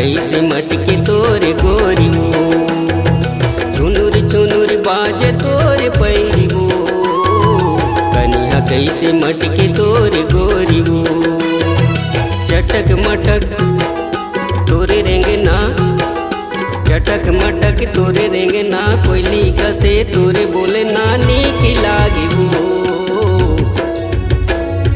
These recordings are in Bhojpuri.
कैसे मटके तोरे गोरी हो, चुनुर चुनुर बाजे तोरे पैरी हो, कनिया कैसे मटके तोरे गोरी हो। चटक मटक तोरे रेंगना, चटक मटक तोरे रेंगना, कोयली कसे तोरे बोले नानी की लागी हो।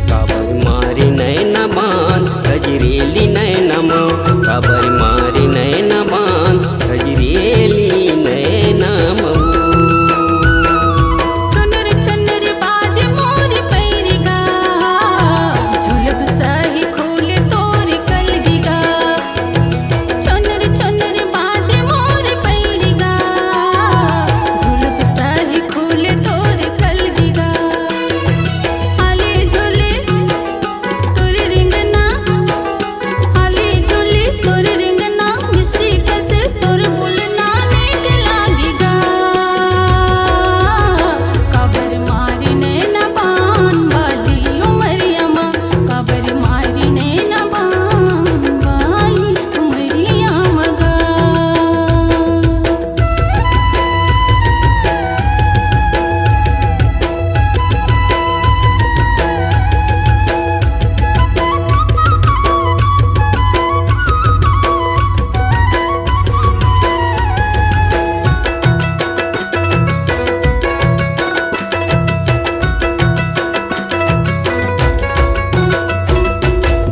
काबर मारी नैना बान गजरेली नैना माँ, काबर मारी नैना बान गजरेली नैना माँ। चुनर चुनर बाजे मोर पैरिगा, झुलप सही खोले तोर कलगिगा। चुनर चुनर बाजे मोर पैरिगा, झुलप सही खोले तोर कलगिगा। हाले झूले तोर रिंगना, हाले झूले तोर रिंगना, मिश्री कसे तोर बोलना नेक लागिगा। काबर मारी नैना बान वाली उमरिया माँ, काबर मारी नैना बान वाली उमरिया मगा।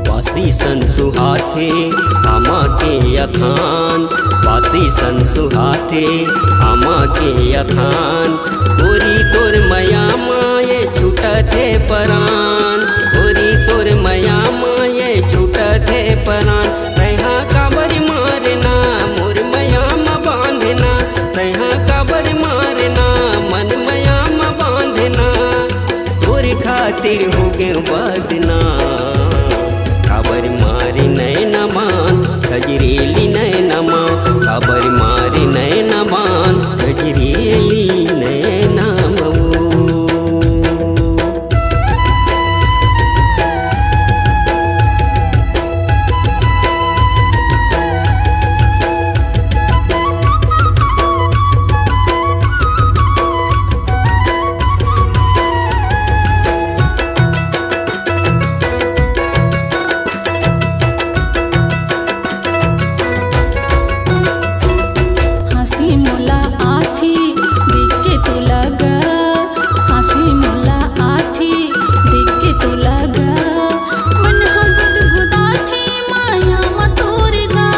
बासी सन सुहाथे आमा के अखान, बासी सन सुहाथे आमा के अखान, गोरी तोर मया माये छूटथे परान, गोरी तोर मया माये छूटथे परान। तैहा काबर मारना मोर मया म बांधना, तैहा काबर मारना मन मया म बांधना, तोर खातिर हो गए बदना। काबर मारी नैना मान गजरेली नैना माँ, काबर मारी नैना मान गजरेली नैना माँ। हंसी मुला आथी देख के तो लगा, हंसी मुला आथी देख के तो लगा, मन हा गुदगुदा थी माया म तोर गा।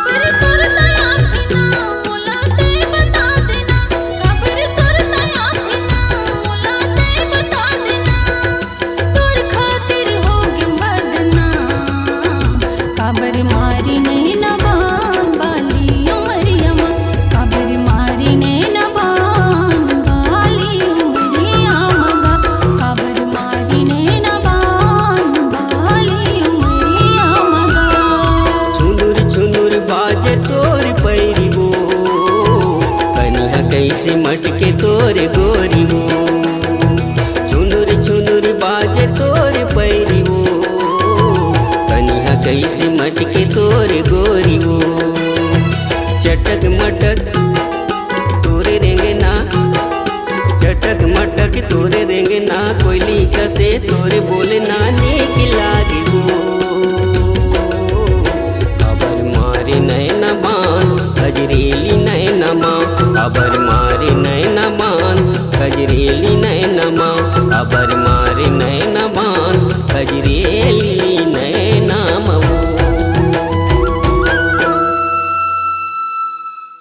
पर सुर नया थी ना मुला दे बता देना, काबर सुर नया थी ना मुला दे बता देना, तोर खातिर हो गए बदना। काबर मारी नैना बान वाली उमरिया माँ, काबर मारी नैना बान वाली उमरिया मगा, काबर मारी नैना बान वाली उमरिया मगा। चुनुर चुनुर बाजे तोर पैरी हो, कनिया कैसे मटके तोर गोरी हो, चुनुर चुनुर बाजे तोर पैरी हो, कनिया कैसे मटके तोर गोरी हो। चटक मटक तोरे रेंगना, चटक मटक तोरे रेंगना, कोयली कसे तोरे बोले नानी की लागी हो। काबर मारे नैना बान गजरेली नैना माँ, काबर मारे नैना बान गजरेली